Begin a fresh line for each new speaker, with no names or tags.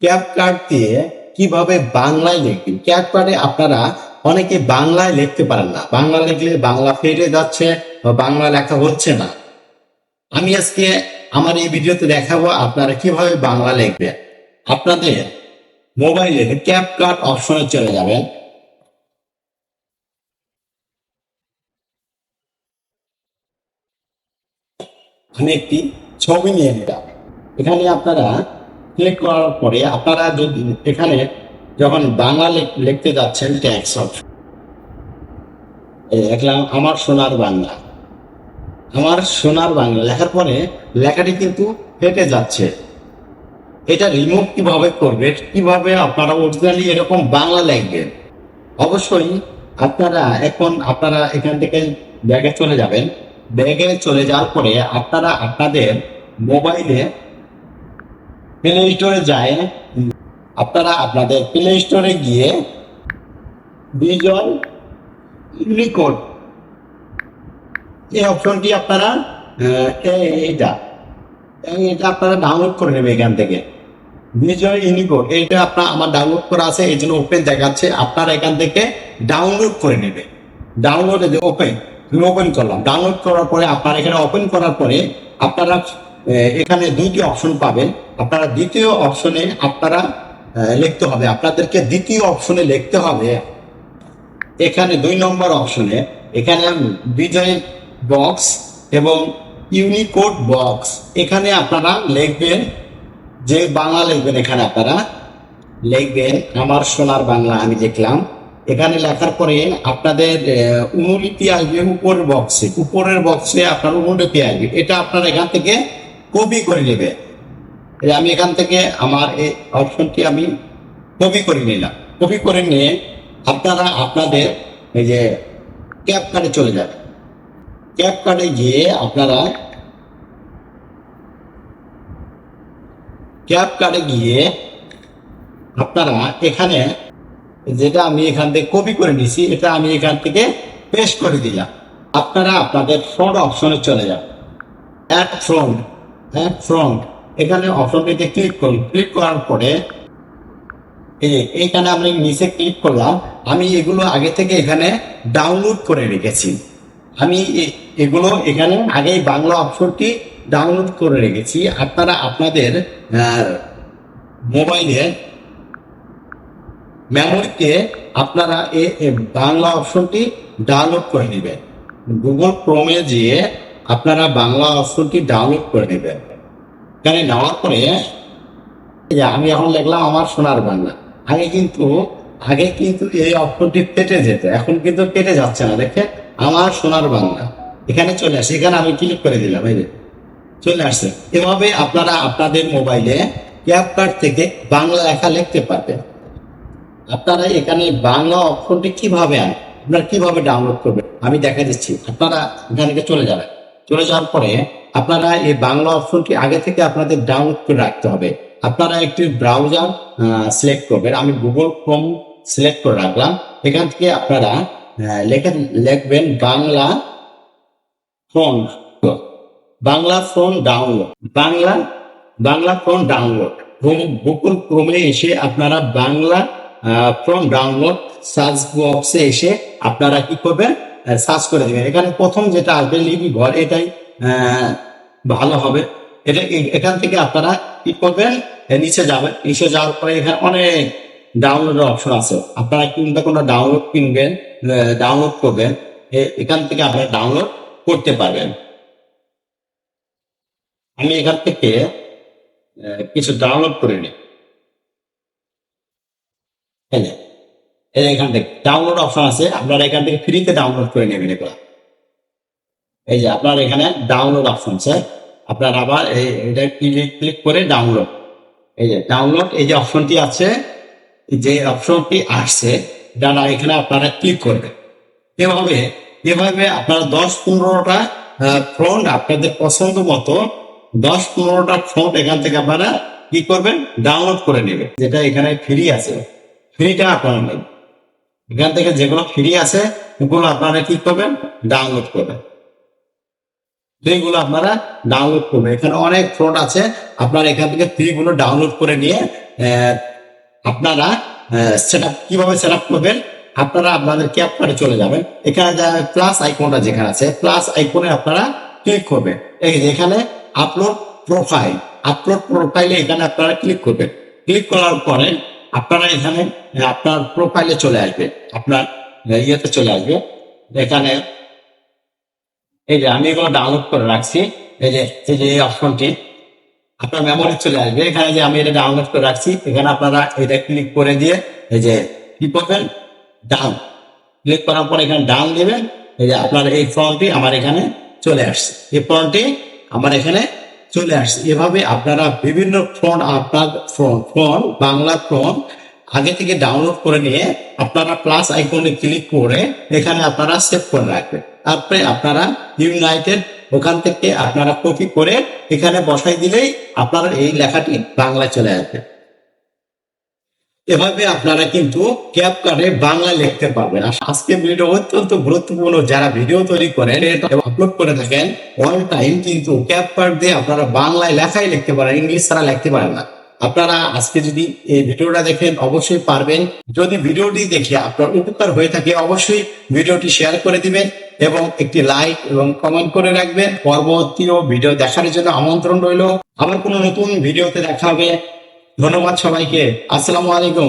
CapCut দিয়ে কিভাবে বাংলায় লিখবেন। ক্যাপকাটে আপনারা অনেকে বাংলায় লিখতে পারেন না, বাংলা লিখলে বাংলা ফেটে যাচ্ছে বা বাংলা লেখা হচ্ছে না। আমি আজকে আমার এই ভিডিওতে দেখাবো আপনারা কিভাবে বাংলা লিখবেন। আপনাদের মোবাইলে ক্যাপকাট অপশনে চলে যাবেন। আমি একটি ছবি নিয়ে নিলাম। এখানে আপনারা ক্লিক করার পরে আপনারা যদি এখানে যখন বাংলা লিখতে যাচ্ছেন ট্যাক্স অপশন লিখলাম আমার সোনার বাংলা। আমার সোনার বাংলা লেখার পরে লেখাটি কিন্তু ফেটে যাচ্ছে। এটা রিমুভ কিভাবে করবেন, কিভাবে আপনারা অরিজিনালি এরকম বাংলা লিখবেন। অবশ্যই আপনারা এখান থেকে ব্যাগে চলে যাবেন। ব্যাগে চলে যাওয়ার পরে আপনারা আপনাদের মোবাইলে প্লে স্টোরে যায়, আপনারা আপনাদের প্লে স্টোরে গিয়ে বিজয় ইউনিকোড এই অপশনটি আপনারা এইটা এটা আপনারা ডাউনলোড করে নেবে এখান থেকে। বিজয় ইউনিকোড এটা আমার ডাউনলোড করা আছে, এই জন্য ওপেন দেখাচ্ছে। আপনারা এখান থেকে ডাউনলোড করে নেবে। ডাউনলোডে যে ওপেন করলাম। ডাউনলোড করার পরে আপনারা এখানে ওপেন করার পরে আপনারা এখানে দুইটি অপশন পাবেন। আপনারা দ্বিতীয় অপশনে আপনারা লিখতে হবে, আপনাদেরকে দ্বিতীয় অপশনে লিখতে হবে। এখানে 2 নম্বর অপশনে এখানে বিজয় বক্স এবং ইউনিকোড বক্স, এখানে আপনারা লিখবেন যে বাংলা লিখবেন। এখানে আপনারা লিখবেন আমার সোনার বাংলা। আমি লিখলাম। এখানে লেখার পরে আপনাদের অনুলিপি আসবে উপরের বক্সে আপনার অনুলিপি আসবে। এটা আপনারা এখান থেকে কপি করে নেবে। আমি এখান থেকে আমার এই অপশনটি আমি কপি করে নিলাম। কপি করে নিয়ে আপনারা আপনাদের এই যে ক্যাপকাটে চলে যাবে। ক্যাপকাটে গিয়ে আপনারা এখানে যেটা আমি এখান থেকে কপি করে নিছি এটা আমি এখান থেকে পেস্ট করে দিলাম। আপনারা আপনাদের ফ্রন্ট অপশনে চলে যান। অ্যাড ফ্রন্ট এখানে অপশনটিতে ক্লিক করুন। ক্লিক করার পরে এইখানে আমি নিচে ক্লিক করলাম। আমি এগুলো আগে থেকে এখানে ডাউনলোড করে রেখেছি। আমি এগুলো এখানে আগেই বাংলা অপশনটি ডাউনলোড করে রেখেছি। আপনারা আপনাদের মোবাইলে মেমোরিতে আপনারা এই বাংলা অপশনটি ডাউনলোড করে নেবেন। গুগল ক্রোমে যেয়ে আপনারা বাংলা অপশনটি ডাউনলোড করে নেবেন। এখানে নেওয়ার পরে আমি এখন লিখলাম আমার সোনার বাংলা। আগে কিন্তু এই অপশনটি কেটে যেত, এখন কিন্তু কেটে যাচ্ছে না। দেখে আমার সোনার বাংলা এখানে চলে আসে। এখানে আমি ক্লিক করে দিলাম, এই যে চলে আসছে। এভাবে আপনারা আপনাদের মোবাইলে ক্যাপকাট থেকে বাংলা লেখা লিখতে পারবেন। আপনারা এখানে বাংলা অপশনটি কিভাবে আপনারা কিভাবে ডাউনলোড করবেন আমি দেখা দিচ্ছি। আপনারা এখানে চলে যাবেন। চলে যাওয়ার পরে আপনারা এই বাংলা অপশনটি আগে থেকে আপনাদের ডাউনলোড করে রাখতে হবে। আপনারা একটি ব্রাউজার সিলেক্ট করবেন। আমি গুগল ক্রোম সিলেক্ট করে রাখলাম। এখান থেকে আপনারা লিখবেন বাংলা ফোন ডাউনলোড। গুগল ক্রোমে এসে আপনারা বাংলা ফ্রম ডাউনলোড সার্চ বক্সে এসে আপনারা কি করবেন, সার্চ করে দেবেন। এখানে প্রথম যেটা আসবে লিপি ঘর, এটাই ভালো হবে। এখান থেকে আপনারা কি করবেন, নিচে যাবেন। নিচে যাওয়ার পরে এখানে অনেক ডাউনলোডের অপশন আছে। আপনারা কিংবা কোনো ডাউনলোড করবেন, এখান থেকে আপনারা ডাউনলোড করতে পারবেন। আমি এখান থেকে কিছু ডাউনলোড করে নিই। এখান থেকে ডাউনলোড অপশন আছে, আপনারা এখান থেকে ফ্রিতে ডাউনলোড করে নেবেন এগুলো। এই যে আপনার এখানে ডাউনলোড অপশন আছে, আপনার আবার এটা ক্লিক করে ডাউনলোড, এই যে ডাউনলোড এই যে অপশনটি আছে, যে অপশনটি আসছে ডাটা এখানে আপনারা ক্লিক করবেন। এভাবে আপনারা 10-15টা ফ্রন্ট আপনাদের পছন্দ মতো 10-15টা ফ্রন্ট এখান থেকে আপনারা কি করবেন, ডাউনলোড করে নেবেন। যেটা এখানে ফ্রি আছে, ফ্রিটা আপনারা নেবেন। এখান থেকে যেগুলো ফ্রি আছে ওগুলো আপনারা কি করবেন, ডাউনলোড করবেন। ফ্রিগুলো আপনারা ডাউনলোড করবেন। এখানে অনেক ফ্রন্ট আছে, আপনারা এখান থেকে ফ্রিগুলো ডাউনলোড করে নিয়ে আপনারা কিভাবে সেট আপ করবেন, আপনারা আপনাদের ক্যাপ কার্ডে চলে যাবেন। এখানে প্লাস আইকনটা যেখানে আছে, প্লাস আইকনে আপনারা ক্লিক করবেন। এই যে এখানে আপলোড প্রোফাইলে এখানে আপনারা ক্লিক করবেন। ক্লিক করার পরে আপনারা এখানে আপনার প্রোফাইলে চলে আসবে, আপনার ইয়েতে চলে আসবে। এখানে এই যে আমি এগুলো ডাউনলোড করে রাখছি, এই অপশনটি আপনার মেমোরি চলে আসবে। এখানে যে আমি এটা ডাউনলোড করে রাখছি, এখানে আপনারা এটা ক্লিক করে দিয়ে এই যে কি করবেন, ডাউন ক্লিক করার পর এখানে ডাউন দেবেন। এই যে আপনার এই ফর্মটি আমার এখানে চলে আসছে, এই ফর্মটি আমার এখানে চলে আসছে। এভাবে আপনারা বিভিন্ন ফ্রন্ট, আপনার ফ্রন্ট বাংলা ফ্রন্ট আগে থেকে ডাউনলোড করে নিয়ে আপনারা প্লাস আইকনে ক্লিক করে এখানে আপনারা সেভ করে রাখবেন। তারপরে আপনারা ইউনাইটেড ওখান থেকে আপনারা কপি করে এখানে বসাই দিলেই আপনার এই লেখাটি বাংলায় চলে আসবে। এভাবে আপনারা কিন্তু ক্যাপ কার্ডে বাংলা লিখতে পারবেন। আর আজকে ভিডিও অত্যন্ত গুরুত্বপূর্ণ, যারা ভিডিও তৈরি করেন এবং আপলোড করে থাকেন অল টাইম, কিন্তু ক্যাপ কার্ড দিয়ে আপনারা বাংলায় লেখাই লিখতে পারেন, ইংলিশ ছাড়া লিখতে পারেন না। আপনারা আজকে যদি এই ভিডিওটা দেখেন অবশ্যই পারবেন। যদি ভিডিওটি দেখে আপনার উপকার হয়ে থাকে অবশ্যই ভিডিওটি শেয়ার করে দিবেন এবং একটি লাইক এবং কমেন্ট করে রাখবেন। পরবর্তী ভিডিও দেখার জন্য আমন্ত্রণ রইল। আবার কোনো নতুন ভিডিওতে দেখা হবে। ধন্যবাদ সবাইকে। আসসালামু আলাইকুম।